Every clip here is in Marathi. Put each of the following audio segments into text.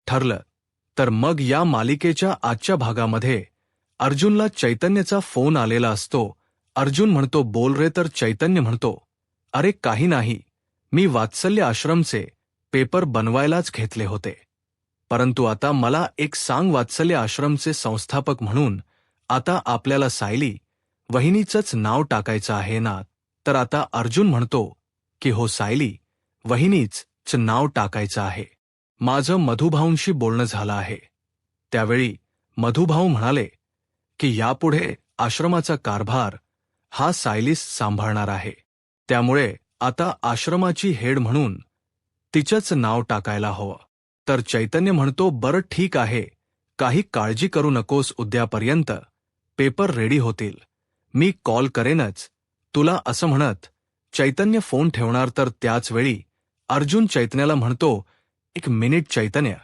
ठरलं तर मग या मालिकेच्या आजच्या भागामध्ये अर्जुनला चैतन्यचा फोन आलेला असतो. अर्जुन म्हणतो बोल रे, तर चैतन्य म्हणतो अरे काही नाही, मी वात्सल्य आश्रमचे पेपर बनवायलाच घेतले होते. परंतु आता मला एक सांग, वात्सल्य आश्रमचे संस्थापक म्हणून आता आपल्याला सायली वहिनीचंच नाव टाकायचं आहे ना? तर आता अर्जुन म्हणतो की हो सायली वहिनीच नाव टाकायचं आहे. माझं मधुभाऊंशी बोलणं झालं आहे. त्यावेळी मधुभाऊ म्हणाले की यापुढे आश्रमाचा कारभार हा सायलीस सांभाळणार आहे. त्यामुळे आता आश्रमाची हेड म्हणून तिचंच नाव टाकायला हवं. तर चैतन्य म्हणतो बरं ठीक आहे, काही काळजी करू नकोस, उद्यापर्यंत पेपर रेडी होतील, मी कॉल करेनच तुला. असं म्हणत चैतन्य फोन ठेवणार. तर त्याच वेळी अर्जुन चैतन्याला म्हणतो एक मिनिट चैतन्य,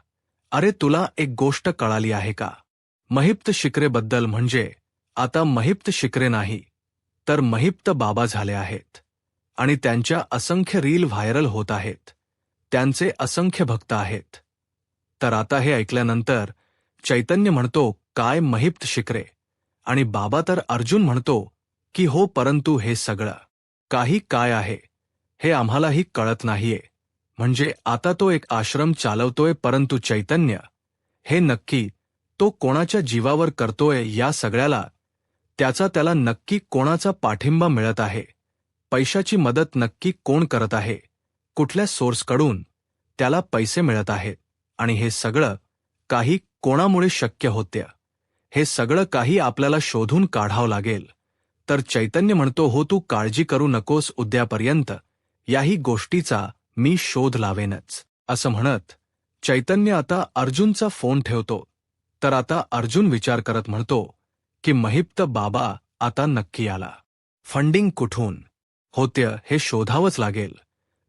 अरे तुला एक गोष्ट कळाली आहे का? महिप्त शिकरेबद्दल. म्हणजे आता महिप्त शिकरे नाही तर महिप्त बाबा झाले आहेत आणि त्यांच्या असंख्य रील व्हायरल होत आहेत. त्यांचे असंख्य भक्त आहेत. तर आता हे ऐकल्यानंतर चैतन्य म्हणतो काय महिप्त शिकरे आणि बाबा? तर अर्जुन म्हणतो की हो, परंतु हे सगळं काही काय आहे हे आम्हालाही कळत नाहीये. म्हणजे आता तो एक आश्रम चालवतोय, परंतु चैतन्य हे नक्की तो कोणाच्या जीवावर करतोय? या सगळ्याला त्याला नक्की कोणाचा पाठिंबा मिळत आहे? पैशाची मदत नक्की कोण करत आहे? कुठल्या सोर्सकडून त्याला पैसे मिळत आहेत? आणि हे सगळं काही कोणामुळे शक्य होते? हे सगळं काही आपल्याला शोधून काढावं लागेल. तर चैतन्य म्हणतो हो तू काळजी करू नकोस, उद्यापर्यंत याही गोष्टीचा मी शोध लावेनच. असं म्हणत चैतन्य आता अर्जुनचा फोन ठेवतो. तर आता अर्जुन विचार करत म्हणतो की महिप्त बाबा आता नक्की आला. फंडिंग कुठून होते हे शोधावंच लागेल.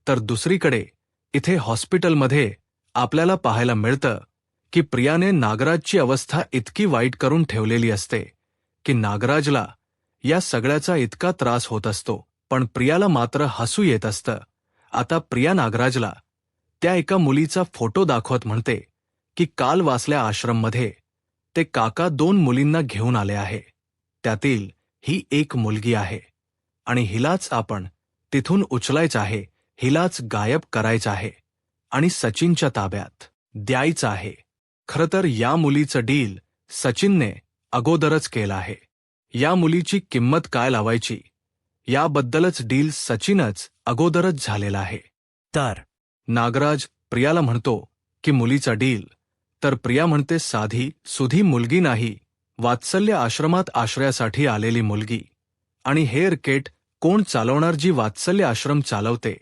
तर दुसरीकडे इथे हॉस्पिटलमध्ये आपल्याला पाहायला मिळतं की प्रियाने नागराजची अवस्था इतकी वाईट करून ठेवलेली असते की नागराजला या सगळ्याचा इतका त्रास होत असतो, पण प्रियाला मात्र हसू येत असतं. आता प्रिया नागराजला त्या एका मुलीचा फोटो दाखवत म्हणते की काल वासल्या आश्रममध्ये ते काका 2 मुलींना घेऊन आले आहे. त्यातील ही एक मुलगी आहे आणि हिलाच आपण तिथून उचलायचं आहे, हिलाच गायब करायचं आहे आणि सचिनच्या ताब्यात द्यायचं आहे. खरं तर या मुलीचं डील सचिनने अगोदरच केलं आहे. या मुलीची किंमत काय लावायची याबद्दलच डील सचिनच अगोदरच झालेला आहे. तर नागराज प्रियाला म्हणतो की मुलीचा डील. तर प्रिया म्हणते साधी सुधी मुलगी नाही, वात्सल्य आश्रमात आश्रयासाठी आलेली मुलगी. आणि हे रकेट कोण चालवणार? जी वात्सल्य आश्रम चालवते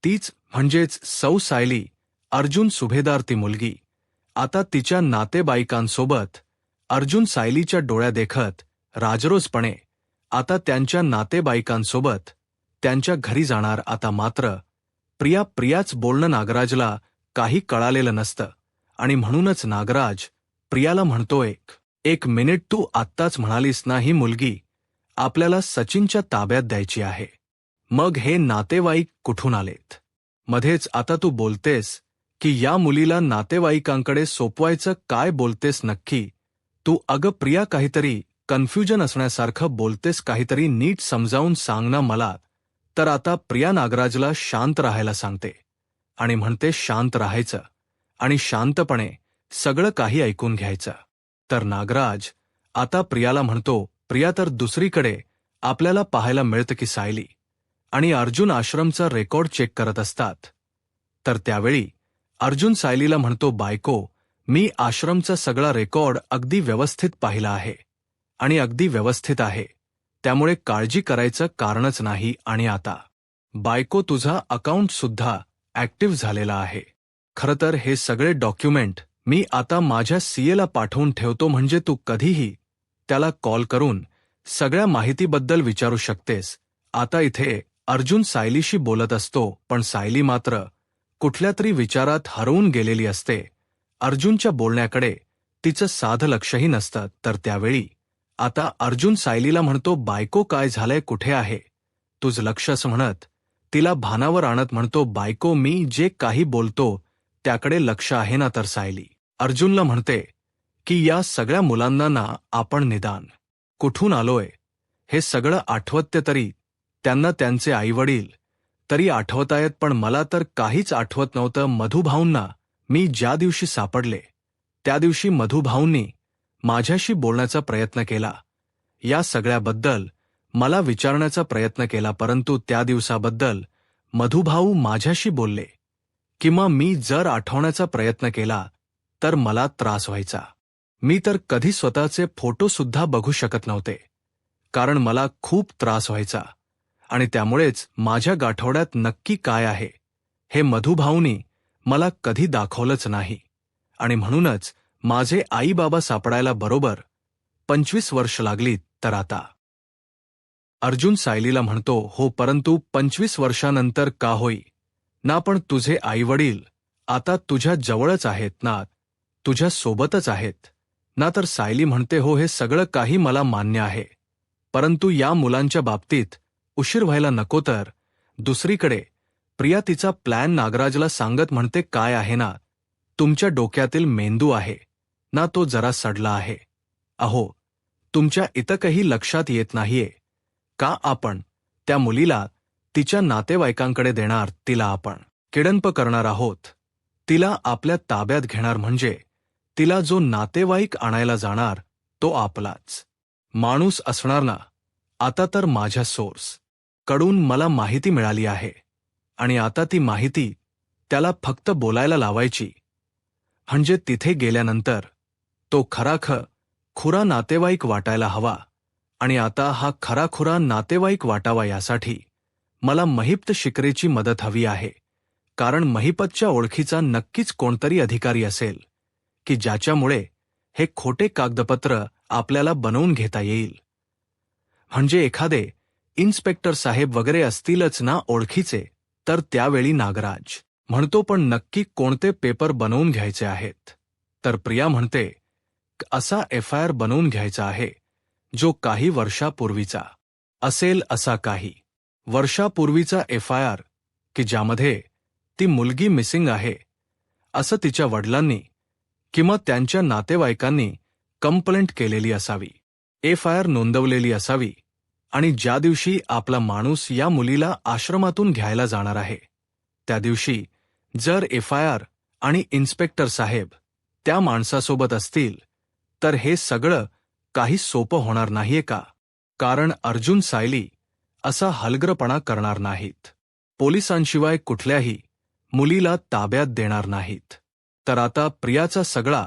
तीच, म्हणजेच सौ सायली अर्जुन सुभेदार ती मुलगी. आता तिच्या नातेवाईकांसोबत अर्जुन सायलीच्या डोळ्या देखत राजरोसपणे आता त्यांच्या नातेवाईकांसोबत त्यांच्या घरी जाणार. आता मात्र प्रियाच बोलणं नागराजला काही कळालेलं नसतं आणि म्हणूनच नागराज प्रियाला म्हणतोय एक मिनिट, तू आत्ताच म्हणालीस ना ही मुलगी आपल्याला सचिनच्या ताब्यात द्यायची आहे, मग हे नातेवाईक कुठून आलेत मध्येच? आता तू बोलतेस की या मुलीला नातेवाईकांकडे सोपवायचं, काय बोलतेस नक्की तू? अगं प्रिया, काहीतरी कन्फ्युजन असण्यासारखं बोलतेस, काहीतरी नीट समजावून सांग ना मला. तर आता प्रिया नागराजला शांत राहायला सांगते आणि म्हणते शांत राहायचं आणि शांतपणे सगळं काही ऐकून घ्यायचं. तर नागराज आता प्रियाला म्हणतो प्रिया, तर दुसरीकडे आपल्याला पाहायला मिळतं की सायली आणि अर्जुन आश्रमचा रेकॉर्ड चेक करत असतात. तर त्यावेळी अर्जुन सायलीला म्हणतो बायको, मी आश्रमचा सगळा रेकॉर्ड अगदी व्यवस्थित पाहिला आहे आणि अगदी व्यवस्थित आहे, त्यामुळे काळजी करायचं कारणच नाही. आणि आता बायको तुझा अकाउंट सुद्धा ऍक्टिव्ह झालेला आहे. खरं तर हे सगळे डॉक्युमेंट मी आता माझ्या सीएला पाठवून ठेवतो, म्हणजे तू कधीही त्याला कॉल करून सगळ्या माहितीबद्दल विचारू शकतेस. आता इथे अर्जुन सायलीशी बोलत असतो, पण सायली मात्र कुठल्या तरी विचारात हरवून गेलेली असते. अर्जुनच्या बोलण्याकडे तिचं साधं लक्षही नसतं. तर त्यावेळी आता अर्जुन सायलीला म्हणतो बायको काय झालंय, कुठे आहे तुझं लक्ष? असं म्हणत तिला भानावर आणत म्हणतो बायको, मी जे काही बोलतो त्याकडे लक्ष आहे ना? तर सायली अर्जुनला म्हणते की या सगळ्या मुलांना ना आपण निदान कुठून आलोय हे सगळं आठवते तरी त्यांना त्यांचे आईवडील तरी आठवतायत, पण मला तर काहीच आठवत नव्हतं. मधुभाऊंना मी ज्या दिवशी सापडले त्या दिवशी मधुभाऊंनी माझ्याशी बोलण्याचा प्रयत्न केला, या सगळ्याबद्दल मला विचारण्याचा प्रयत्न केला, परंतु त्या दिवसाबद्दल मधुभाऊ माझ्याशी बोलले किंवा मी जर आठवण्याचा प्रयत्न केला तर मला त्रास व्हायचा. मी तर कधी स्वतःचे फोटोसुद्धा बघू शकत नव्हते, कारण मला खूप त्रास व्हायचा. आणि त्यामुळेच माझ्या गाठोड्यात नक्की काय आहे हे मधुभाऊनी मला कधी दाखवलंच नाही. आणि म्हणूनच माझे आई बाबा सापडायला बरोबर 25 वर्ष लागली. तर आता अर्जुन सायलीला म्हणतो, हो, परंतु 25 वर्षानंतर का होई ना, पण तुझे आईवडील आता तुझ्या जवळच आहेत ना, तुझ्या सोबतच आहेत ना. तर सायली म्हणते, हो, हे सगळं काही मला मान्य आहे, परंतु या मुलांच्या बाबतीत उशीर व्हायला नको. तर दुसरीकडे प्रिया तिचा प्लॅन नागराजला सांगत म्हणते, काय आहे ना, तुमच्या डोक्यातील मेंदू आहे ना, तो जरा सडला आहे. अहो, तुमच्या इतकंही लक्षात येत नाहीये का आपण त्या मुलीला तिच्या नातेवाईकांकडे देणार, तिला आपण किडनप करणार आहोत, तिला आपल्या ताब्यात घेणार, म्हणजे तिला जो नातेवाईक आणायला जाणार तो आपलाच माणूस असणार ना. आता तर माझ्या सोर्स कडून मला माहिती मिळाली आहे आणि आता ती माहिती त्याला फक्त बोलायला लावायची, म्हणजे तिथे गेल्यानंतर तो खराखुरा नातेवाईक वाटायला हवा. आणि आता हा खराखुरा नातेवाईक वाटावा यासाठी मला महिप्त शिकरेची मदत हवी आहे, कारण महिपतच्या ओळखीचा नक्कीच कोणतरी अधिकारी असेल की ज्याच्यामुळे हे खोटे कागदपत्र आपल्याला बनवून घेता येईल. म्हणजे एखादे इन्स्पेक्टर साहेब वगैरे असतीलच ना ओळखीचे. तर त्यावेळी नागराज म्हणतो, पण नक्की कोणते पेपर बनवून घ्यायचे आहेत. तर प्रिया म्हणते, असा FIR बनवून घ्यायचा आहे जो काही वर्षापूर्वीचा असेल, असा काही वर्षापूर्वीचा FIR की ज्यामध्ये ती मुलगी मिसिंग आहे असं तिच्या वडिलांनी किंवा त्यांच्या नातेवाईकांनी कंप्लेंट केलेली असावी, FIR नोंदवलेली असावी. आणि ज्या दिवशी आपला माणूस या मुलीला आश्रमातून घ्यायला जाणार आहे त्या दिवशी जर FIR आणि इन्स्पेक्टर साहेब त्या माणसासोबत असतील तर हे सगळं काही सोपं होणार नाहीये का, कारण अर्जुन सायली असा हलगर्जीपणा करणार नाहीत, पोलिसांशिवाय कुठल्याही मुलीला ताब्यात देणार नाहीत. तर आता प्रियाचा सगळा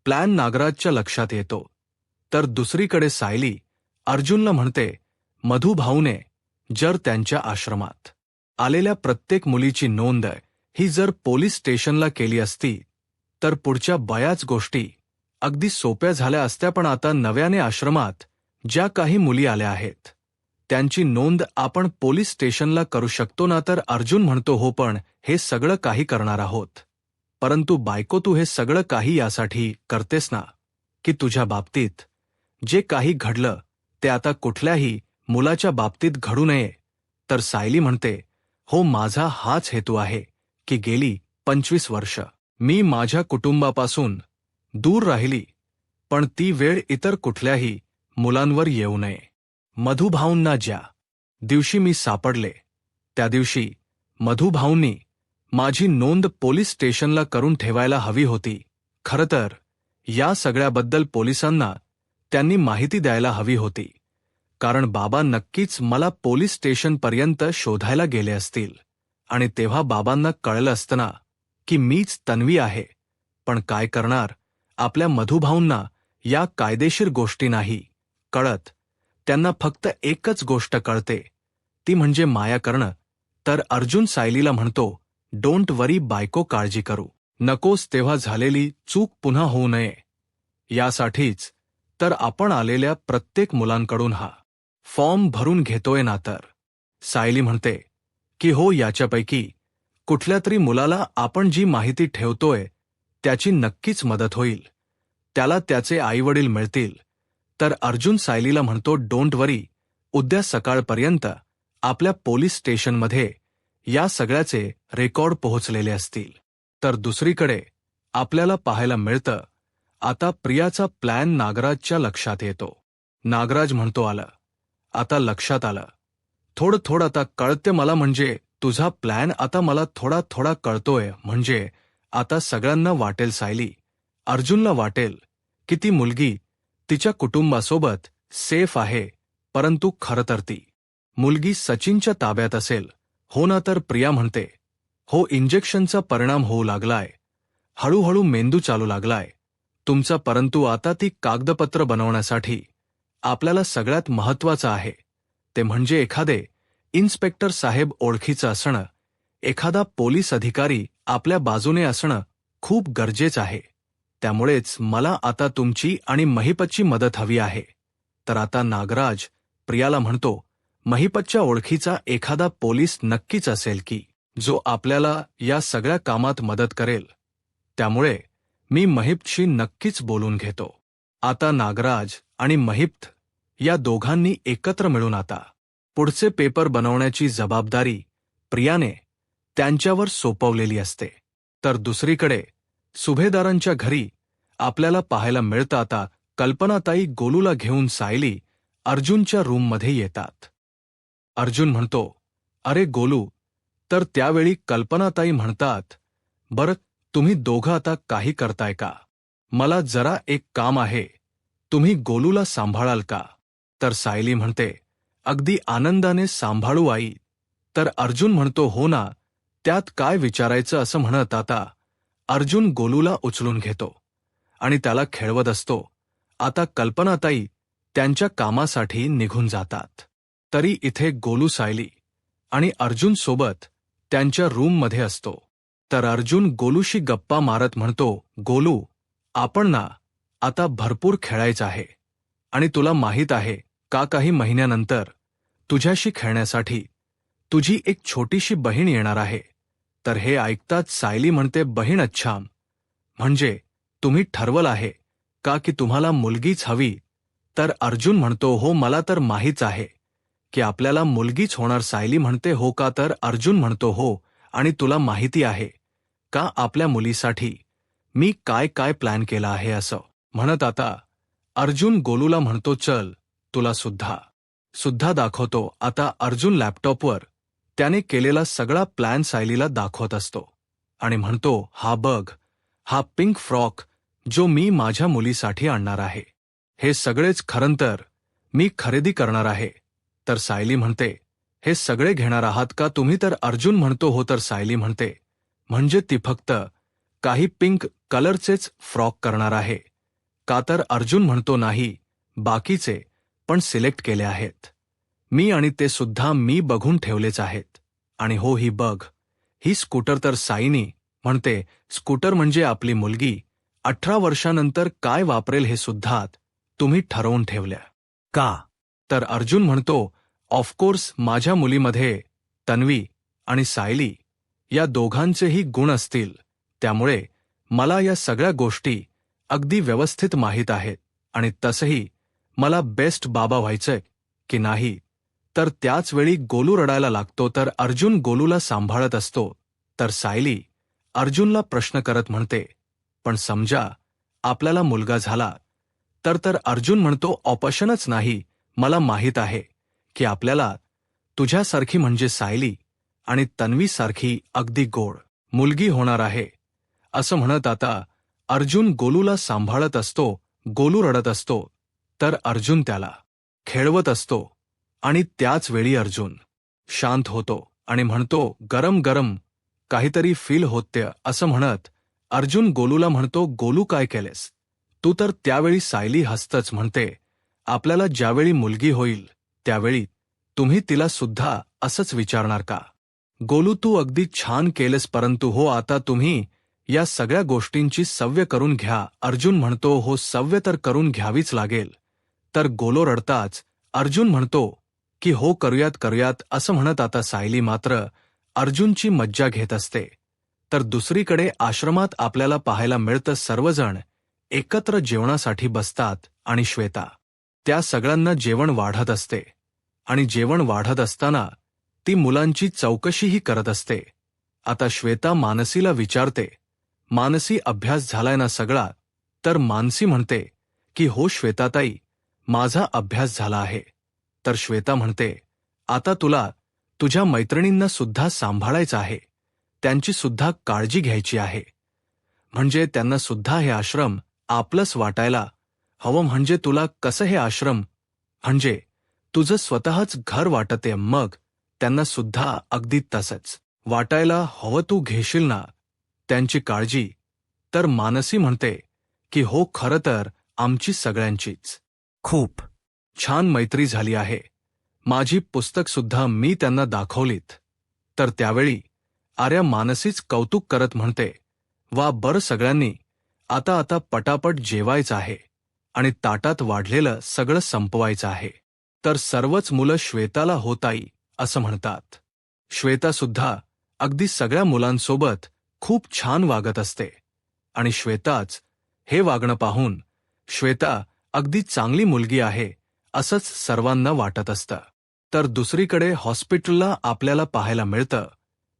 प्लॅन नागराजच्या लक्षात येतो. तर दुसरीकडे सायली अर्जुनला म्हणते, मधुभाऊने जर त्यांच्या आश्रमात आलेल्या प्रत्येक मुलीची नोंद ही जर पोलीस स्टेशनला केली असती तर पुढच्या बऱ्याच गोष्टी अगदी सोप्या झाल्या असत्या. पण आता नव्याने आश्रमात ज्या काही मुली आल्या आहेत त्यांची नोंद आपण पोलीस स्टेशनला करू शकतो ना. तर अर्जुन म्हणतो, हो, पण हे सगळं काही करणार आहोत, परंतु बायको, तू हे सगळं काही यासाठी करतेस ना की तुझ्या बाबतीत जे काही घडलं ते आता कुठल्याही मुलाच्या बाबतीत घडू नये. तर सायली म्हणते, हो, माझा हाच हेतू आहे की गेली 25 वर्ष मी माझ्या कुटुंबापासून दूर राहिली, पण ती वेळ इतर कुठल्याही मुलांवर येऊ नये. मधुभाऊंना ज्या दिवशी मी सापडले त्या दिवशी मधुभाऊंनी माझी नोंद पोलीस स्टेशनला करून ठेवायला हवी होती. खरं तर या सगळ्याबद्दल पोलिसांना त्यांनी माहिती द्यायला हवी होती, कारण बाबा नक्कीच मला पोलीस स्टेशनपर्यंत शोधायला गेले असतील आणि तेव्हा बाबांना कळलं असतं ना की मीच तन्वी आहे. पण काय करणार, आपल्या मधुभाऊंना या कायदेशीर गोष्टी नाही कळत, त्यांना फक्त एकच गोष्ट कळते, ती म्हणजे माया करणं. तर अर्जुन सायलीला म्हणतो, डोंट वरी बायको, काळजी करू नकोस, तेव्हा झालेली चूक पुन्हा होऊ नये यासाठीच तर आपण आलेल्या प्रत्येक मुलांकडून हा फॉर्म भरून घेतोय ना. तर सायली म्हणते की हो, याच्यापैकी कुठल्या तरी मुलाला आपण जी माहिती ठेवतोय त्याची नक्कीच मदत होईल, त्याला त्याचे आईवडील मिळतील. तर अर्जुन सायलीला म्हणतो, डोंट वरी, उद्या सकाळपर्यंत आपल्या पोलीस स्टेशनमध्ये या सगळ्याचे रेकॉर्ड पोहोचलेले असतील. तर दुसरीकडे आपल्याला पाहायला मिळतं आता प्रियाचा प्लॅन नागराजच्या लक्षात येतो. नागराज म्हणतो आलं, आता लक्षात आलं. थोडं थोडं आता कळते मला, म्हणजे तुझा प्लॅन आता मला थोडा थोडा कळतोय. म्हणजे आता सगळ्यांना वाटेल सायली, अर्जुनला वाटेल की ती मुलगी तिच्या कुटुंबासोबत सेफ आहे, परंतु खरं तर ती मुलगी सचिनच्या ताब्यात असेल. हो ना? तर प्रिया म्हणते, हो, इंजेक्शनचा परिणाम होऊ लागलाय, हळूहळू मेंदू चालू लागलाय तुमचा, परंतु आता ती कागदपत्र बनवण्यासाठी आपल्याला सगळ्यात महत्त्वाचं आहे ते म्हणजे एखादे इन्स्पेक्टर साहेब ओळखीचं असणं, एखादा पोलीस अधिकारी आपल्या बाजूने असणं खूप गरजेचं आहे. त्यामुळेच मला आता तुमची आणि महिपतची मदत हवी आहे. तर आता नागराज प्रियाला म्हणतो, महिपतच्या ओळखीचा एखादा पोलीस नक्कीच असेल की जो आपल्याला या सगळ्या कामात मदत करेल. त्यामुळे मी महिपतशी नक्कीच बोलून घेतो. आता नागराज आणि महिपत या दोघांनी एकत्र मिळून आता पुढचे पेपर बनवण्याची जबाबदारी प्रियाने त्यांच्यावर सोपवलेली असते. तर दुसरीकडे सुभेदारांच्या घरी आपल्याला पाहायला मिळतं आता कल्पनाताई गोलूला घेऊन सायली अर्जुनच्या रूममध्ये येतात. अर्जुन म्हणतो, अरे गोलू. तर त्यावेळी कल्पनाताई म्हणतात, बरं तुम्ही दोघं आता काही करताय का? मला जरा एक काम आहे, तुम्ही गोलूला सांभाळाल का? तर सायली म्हणते, अगदी आनंदाने सांभाळू आई. तर अर्जुन म्हणतो, हो ना, त्यात काय विचारायचं असं म्हणत आता अर्जुन गोलूला उचलून घेतो आणि त्याला खेळवत असतो. आता कल्पनाताई त्यांच्या कामासाठी निघून जातात. तरी इथे गोलू सायली आणि अर्जुन सोबत त्यांच्या रूममध्ये असतो. तर अर्जुन गोलूशी गप्पा मारत म्हणतो, गोलू, आपण ना आता भरपूर खेळायचं आहे आणि तुला माहीत आहे का काही महिन्यानंतर तुझ्याशी खेळण्यासाठी तुझी एक छोटीशी बहीण येणार आहे. तर हे ऐकताच सायली म्हणते, बहीण? अच्छा, म्हणजे तुम्ही ठरवलं आहे का की तुम्हाला मुलगीच हवी? तर अर्जुन म्हणतो, हो, मला तर माहीच आहे की आपल्याला मुलगीच होणार. सायली म्हणते, हो का? तर अर्जुन म्हणतो, हो, आणि तुला माहिती आहे का आपल्या मुलीसाठी मी काय काय प्लॅन केला आहे असं म्हणत आता अर्जुन गोलूला म्हणतो, चल तुला सुद्धा दाखवतो. आता अर्जुन लॅपटॉपवर त्याने केलेला सगळा प्लॅन सायलीला दाखवत असतो आणि म्हणतो, हा बघ, हा पिंक फ्रॉक जो मी माझ्या मुलीसाठी आणणार आहे, हे सगळेच खरं तर मी खरेदी करणार आहे. तर सायली म्हणते, हे सगळे घेणार आहात का तुम्ही? तर अर्जुन म्हणतो, हो. तर सायली म्हणते, म्हणजे ती फक्त काही पिंक कलरचेच फ्रॉक करणार आहे का? तर अर्जुन म्हणतो, नाही, बाकीचे पण सिलेक्ट केले आहेत मी आणि ते सुद्धा मी बघून ठेवलेच आहेत. आणि हो, ही बघ, ही स्कूटर. तर सायली म्हणते, स्कूटर म्हणजे आपली मुलगी 18 वर्षानंतर काय वापरेल हे सुद्धा तुम्ही ठरवून ठेवल्या का? तर अर्जुन म्हणतो, ऑफकोर्स, माझ्या मुलीमध्ये तन्वी आणि सायली या दोघांचेही गुण असतील, त्यामुळे मला या सगळ्या गोष्टी अगदी व्यवस्थित माहीत आहेत आणि तसंही मला बेस्ट बाबा व्हायचंय की नाही. तर त्याच वेळी गोलू रडायला लागतो. तर अर्जुन गोलूला सांभाळत असतो. तर सायली अर्जुनला प्रश्न करत म्हणते, पण समजा आपल्याला मुलगा झाला तर अर्जुन म्हणतो, ऑप्शनच नाही, मला माहीत आहे की आपल्याला तुझ्यासारखी म्हणजे सायली आणि तन्वीसारखी अगदी गोड मुलगी होणार आहे. असं म्हणत आता अर्जुन गोलूला सांभाळत असतो. गोलू रडत असतो तर अर्जुन त्याला खेळवत असतो आणि त्याच वेळी अर्जुन शांत होतो आणि म्हणतो, गरम गरम काहीतरी फील होते असं म्हणत अर्जुन गोलूला म्हणतो, गोलू काय केलेस तू? तर त्यावेळी सायली हसतच म्हणते, आपल्याला ज्यावेळी मुलगी होईल त्यावेळी तुम्ही तिला सुद्धा असंच विचारणार का? गोलू, तू अगदी छान केलेस, परंतु हो, आता तुम्ही या सगळ्या गोष्टींची सव्य करून घ्या. अर्जुन म्हणतो, हो, सव्य तर करून घ्यावीच लागेल. तर गोलू रडताच अर्जुन म्हणतो की हो, करूयात असं म्हणत आता सायली मात्र अर्जुनची मज्जा घेत असते. तर दुसरीकडे आश्रमात आपल्याला पाहायला मिळतं सर्वजण एकत्र जेवणासाठी बसतात आणि श्वेता त्या सगळ्यांना जेवण वाढत असते आणि जेवण वाढत असताना ती मुलांची चौकशीही करत असते. आता श्वेता मानसीला विचारते, मानसी अभ्यास झालाय ना सगळा? तर मानसी म्हणते की हो श्वेताताई, माझा अभ्यास झाला आहे. तर श्वेता म्हणते, आता तुला तुझ्या मैत्रिणींना सुद्धा सांभाळायचं आहे, त्यांची सुद्धा काळजी घ्यायची आहे. म्हणजे त्यांना सुद्धा हे आश्रम आपलंच वाटायला हवं. म्हणजे तुला कसं हे आश्रम म्हणजे तुझं स्वतःच घर वाटते, मग त्यांना सुद्धा अगदी तसंच वाटायला हवं. तू घेशील ना त्यांची काळजी? तर मानसी म्हणते की हो, खरं तर आमची सगळ्यांचीच खूप छान मैत्री झाली आहे. माझी पुस्तक सुद्धा मी त्यांना दाखवलीत. तर त्यावेळी आर्या मानसीच कौतुक करत म्हणते, वा, बरं, सगळ्यांनी आता आता पटापट जेवायचं आहे आणि ताटात वाढलेलं सगळं संपवायचं आहे. तर सर्वच मुलं श्वेताला हो ताई असं म्हणतात. श्वेता सुद्धा अगदी सगळ्या मुलांसोबत खूप छान वागत असते आणि श्वेताच हे वागणं पाहून श्वेता अगदी चांगली मुलगी आहे असंच सर्वांना वाटत असतं. तर दुसरीकडे हॉस्पिटलला आपल्याला पाहायला मिळतं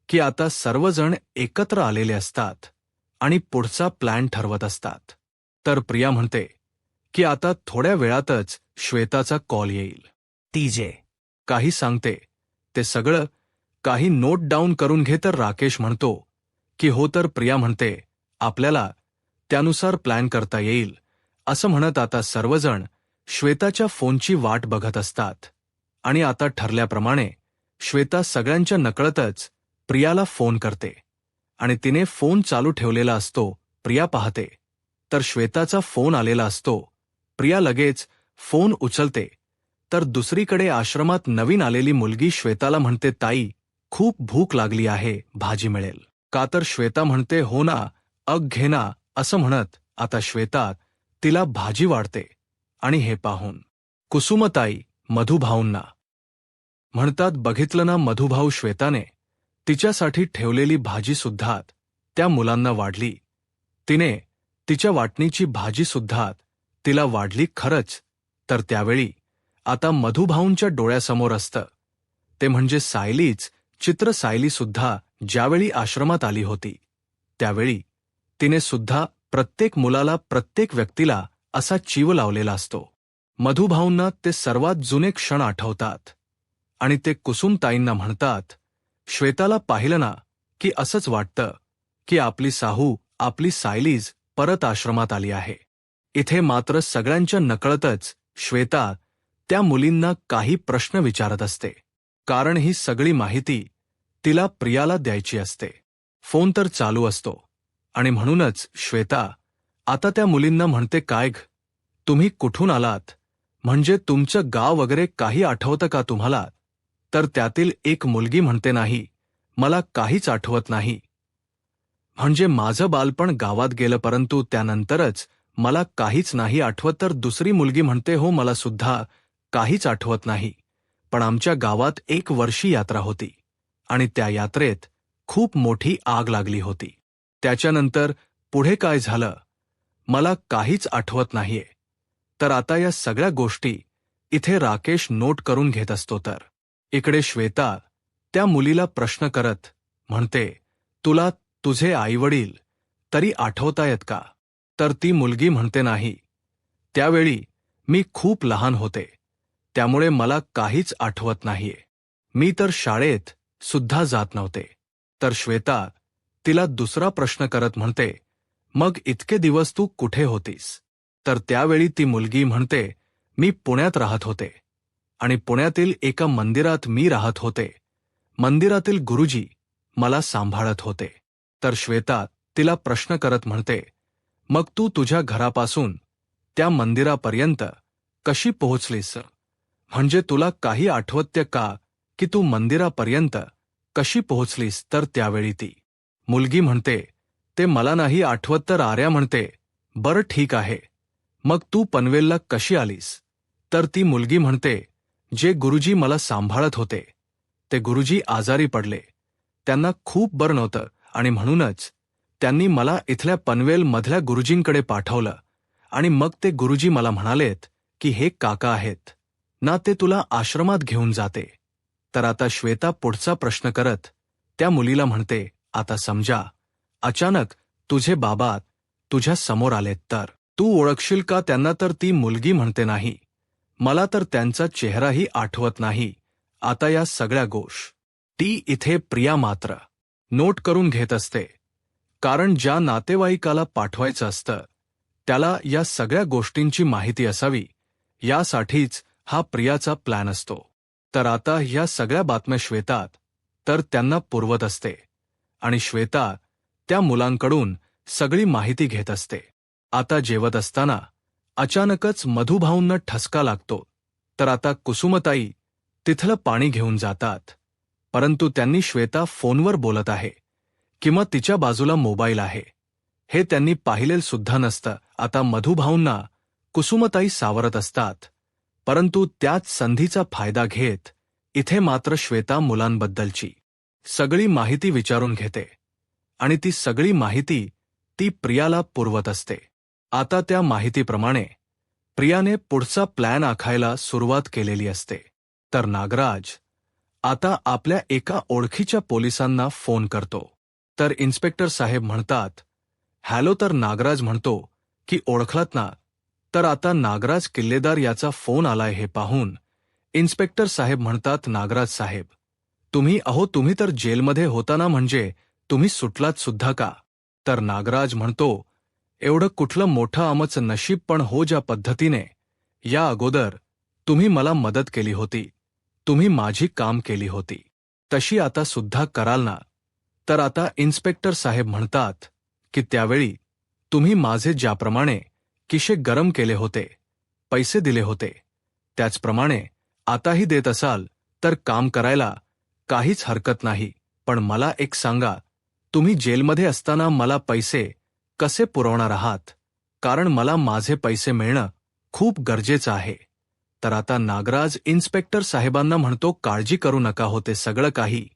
की आता सर्वजण एकत्र आलेले असतात आणि पुढचा प्लॅन ठरवत असतात. तर प्रिया म्हणते की आता थोड्या वेळातच श्वेताचा कॉल येईल. ती जे काही सांगते ते सगळं काही नोट डाऊन करून घे. तर राकेश म्हणतो की हो. तर प्रिया म्हणते, आपल्याला त्यानुसार प्लॅन करता येईल असं म्हणत आता सर्वजण श्वेताच्या फोनची वाट बघत असतात. आणि आता ठरल्याप्रमाणे श्वेता सगळ्यांच्या नकळतच प्रियाला फोन करते आणि तिने फोन चालू ठेवलेला असतो. प्रिया पाहते तर श्वेताचा फोन आलेला असतो. प्रिया लगेच फोन उचलते. तर दुसरीकडे आश्रमात नवीन आलेली मुलगी श्वेताला म्हणते, ताई, खूप भूक लागली आहे, भाजी मिळेल का? तर श्वेता म्हणते, हो ना, घे ना असं म्हणत आता श्वेता तिला भाजी वाढते. आणि हे पाहून कुसुमताई मधुभाऊंना म्हणतात, बघितलं ना मधुभाऊ, श्वेताने तिच्यासाठी ठेवलेली भाजी सुद्धा त्या मुलांना वाढली. तिने तिच्या वाटणीची भाजी सुद्धा तिला वाढली खरंच. तर त्यावेळी आता मधुभाऊंच्या डोळ्यासमोर असतं ते म्हणजे सायलीच चित्र. सायली सुद्धा ज्यावेळी आश्रमात आली होती त्यावेळी तिने सुद्धा प्रत्येक मुलाला, प्रत्येक व्यक्तीला असा चीव लावलेला असतो. मधुभाऊंना ते सर्वात जुने क्षण आठवतात आणि ते कुसुमताईंना म्हणतात, श्वेताला पाहिलं ना की असंच वाटतं की आपली साहू, आपली सायलीज परत आश्रमात आली आहे. इथे मात्र सगळ्यांच्या नकळतच श्वेता त्या मुलींना काही प्रश्न विचारत असते, कारण ही सगळी माहिती तिला प्रियाला द्यायची असते. फोन तर चालू असतो आणि म्हणूनच श्वेता आता त्या मुलींना म्हणते, काय ग, तुम्ही कुठून आलात? म्हणजे तुमचं गाव वगैरे काही आठवतं का तुम्हाला? तर त्यातील एक मुलगी म्हणते, नाही, मला काहीच आठवत नाही. म्हणजे माझं बालपण गावात गेलं, परंतु त्यानंतरच मला काहीच नाही आठवत. तर दुसरी मुलगी म्हणते, हो, मला सुद्धा काहीच आठवत नाही, पण आमच्या गावात एक वर्षी यात्रा होती आणि त्या यात्रेत खूप मोठी आग लागली होती. त्याच्यानंतर पुढे काय झालं मला काहीच आठवत नाहीये. तर आता या सगळ्या गोष्टी इथे राकेश नोट करून घेत असतो. तर इकडे श्वेता त्या मुलीला प्रश्न करत म्हणते, तुला तुझे आईवडील तरी आठवतायत का? तर ती मुलगी म्हणते, नाही, त्यावेळी मी खूप लहान होते, त्यामुळे मला काहीच आठवत नाहीये. मी तर शाळेत सुद्धा जात नव्हते. तर श्वेता तिला दुसरा प्रश्न करत म्हणते, मग इतके दिवस तू कुठे होतीस? तर त्यावेळी ती मुलगी म्हणते, मी पुण्यात राहत होते आणि पुण्यातील एका मंदिरात मी राहत होते. मंदिरातील गुरुजी मला सांभाळत होते. तर श्वेता तिला प्रश्न करत म्हणते, मग तू तुझ्या घरापासून त्या मंदिरापर्यंत कशी पोहोचलीस? म्हणजे तुला काही आठवतं का की तू मंदिरापर्यंत कशी पोहोचलीस? तर त्यावेळी ती मुलगी म्हणते, ते मला नाही आठवत. तर आर्या म्हणते, बरं ठीक आहे, मग तू पनवेलला कशी आलीस? तर ती मुलगी म्हणते, जे गुरुजी मला सांभाळत होते ते गुरुजी आजारी पडले, त्यांना खूप बरं नव्हतं आणि म्हणूनच त्यांनी मला इथल्या पनवेल मधल्या गुरुजींकडे पाठवलं आणि मग ते गुरुजी मला म्हणालेत की हे काका आहेत ना, ते तुला आश्रमात घेऊन जाते. तर आता श्वेता पुढचा प्रश्न करत त्या मुलीला म्हणते, आता समजा अचानक तुझे बाबा तुझ्या समोर आलेत तर तू ओळखशील का त्यांना? तर ती मुलगी म्हणते नाही, मला तर त्यांचा चेहराही आठवत नाही. आता या सगळ्या गोष्टी इथे प्रिया मात्र नोट करून घेत असते, कारण ज्या नातेवाईकाला पाठवायचं असतं त्याला या सगळ्या गोष्टींची माहिती असावी, यासाठीच हा प्रियाचा प्लॅन असतो. तर आता ह्या सगळ्या बातम्या श्वेतात तर त्यांना पुरवत असते आणि श्वेता त्या मुलांकडून सगळी माहिती घेत असते. आता जेवत असताना अचानकच मधुभाऊंना ठसका लागतो. तर आता कुसुमताई तिथलं पाणी घेऊन जातात, परंतु त्यांनी श्वेता फोनवर बोलत आहे किंवा तिच्या बाजूला मोबाईल आहे हे त्यांनी पाहिलेलं सुद्धा नसतं. आता मधुभाऊंना कुसुमताई सावरत असतात, परंतु त्याच संधीचा फायदा घेत इथे मात्र श्वेता मुलांबद्दलची सगळी माहिती विचारून घेते आणि ती सगळी माहिती ती प्रियाला पुरवत असते. आता त्या माहितीप्रमाणे प्रियाने पुढचा प्लॅन आखायला सुरुवात केलेली असते. तर नागराज आता आपल्या एका ओळखीच्या पोलिसांना फोन करतो. तर इन्स्पेक्टर साहेब म्हणतात, हॅलो. तर नागराज म्हणतो की ओळखलात ना? तर आता नागराज किल्लेदार याचा फोन आलाय हे पाहून इन्स्पेक्टर साहेब म्हणतात, नागराज साहेब तुम्ही तर जेलमध्ये होता ना, म्हणजे तुम्ही सुटलात सुद्धा का? तर नागराज म्हणतो, एवढं कुठलं मोठं आमचं नशीब, पण हो ज्या पद्धतीने या अगोदर तुम्ही मला मदत केली होती, तुम्ही माझी काम केली होती, तशी आता सुद्धा कराल ना? तर आता इन्स्पेक्टर साहेब म्हणतात की त्यावेळी तुम्ही माझे ज्याप्रमाणे किशे गरम केले होते, पैसे दिले होते, त्याचप्रमाणे आताही देत असाल तर काम करायला काहीच हरकत नाही. पण मला एक सांगा, तुम्ही जेलमध्ये असताना मला पैसे कसे पुरवणार आहात? कारण मला माझे पैसे मिळणं खूप गरजेचं आहे. तर आता नागराज इन्स्पेक्टर साहेबांना म्हणतो, काळजी करू नका, होते सगळं काही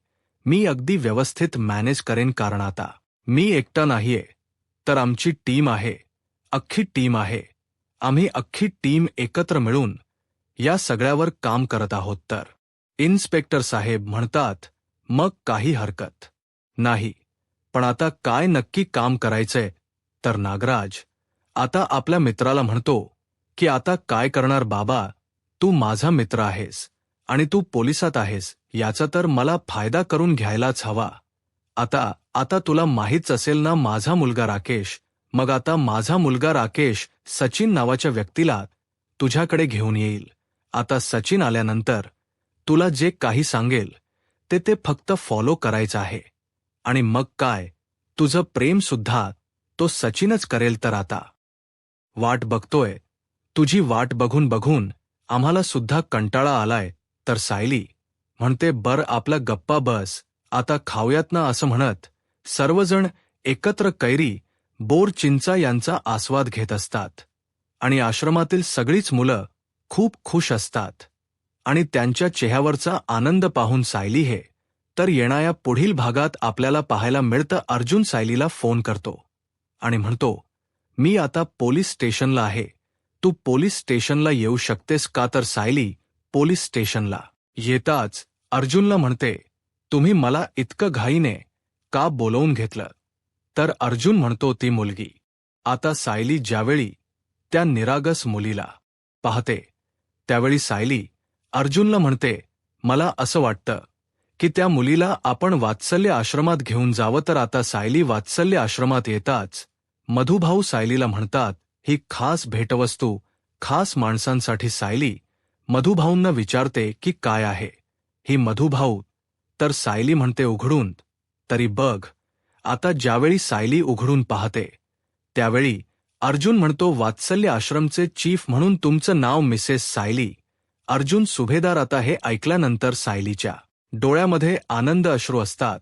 मी अगदी व्यवस्थित मॅनेज करेन. कारण आता मी एकटा नाहीये, तर आमची टीम आहे, अख्खी टीम आहे. आम्ही अख्खी टीम एकत्र मिळून या सगळ्यावर काम करत आहोत. तर इन्स्पेक्टर साहेब म्हणतात, मग काही हरकत नाही, पण आता काय नक्की काम करायचंय? तर नागराज आता आपल्या मित्राला म्हणतो की आता काय करणार बाबा, तू माझा मित्र आहेस आणि तू पोलिसात आहेस, याचा तर मला फायदा करून घ्यायलाच हवा. आता तुला माहीतच असेल ना माझा मुलगा राकेश, मग आता माझा मुलगा राकेश सचिन नावाच्या व्यक्तीला तुझ्याकडे घेऊन येईल. आता सचिन आल्यानंतर तुला जे काही सांगेल ते फक्त फॉलो करायचं आहे आणि मग काय, तुझं प्रेम सुद्धा तो सचिनच करेल. तर आता वाट बघतोय, तुझी वाट बघून बघून आम्हाला सुद्धा कंटाळा आलाय. तर सायली म्हणते, बर आपला गप्पा बस, आता खाऊयात ना, असं म्हणत सर्वजण एकत्र कैरी, बोर, चिंचा यांचा आस्वाद घेत असतात आणि आश्रमातील सगळीच मुलं खूप खुश असतात आणि त्यांच्या चेहऱ्यावरचा आनंद पाहून सायली हे तर येणाऱ्या पुढील भागात आपल्याला पाहायला मिळतं. अर्जुन सायलीला फोन करतो आणि म्हणतो, मी आता पोलीस स्टेशनला आहे, तू पोलीस स्टेशनला येऊ शकतेस का? तर सायली पोलीस स्टेशनला येताच अर्जुनला म्हणते, तुम्ही मला इतकं घाईने का बोलवून घेतलं? तर अर्जुन म्हणतो, ती मुलगी. आता सायली ज्यावेळी त्या निरागस मुलीला पाहते त्यावेळी सायली अर्जुनला म्हणते, मला असं वाटतं की त्या मुलीला आपण वात्सल्य आश्रमात घेऊन जावं. तर आता सायली वात्सल्य आश्रमात येताच मधुभाऊ सायलीला म्हणतात, ही खास भेटवस्तू खास माणसांसाठी. सायली मधुभाऊंना विचारते की काय आहे ही? मधुभाऊ तर सायली म्हणते, उघडून तरी बघ. आता ज्यावेळी सायली उघडून पाहते त्यावेळी अर्जुन म्हणतो, वात्सल्य आश्रमचे चीफ म्हणून तुमचं नाव मिसेस सायली. अर्जुन सुभेदार. आता हे ऐकल्यानंतर सायलीच्या डोळ्यामध्ये आनंद अश्रू असतात,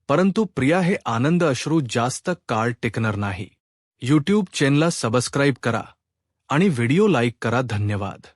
परंतु प्रिया हे आनंद अश्रू जास्त काळ टिकणार नाही. यूट्यूब चॅनलला सबस्क्राईब करा आणि व्हिडिओ लाईक करा. धन्यवाद.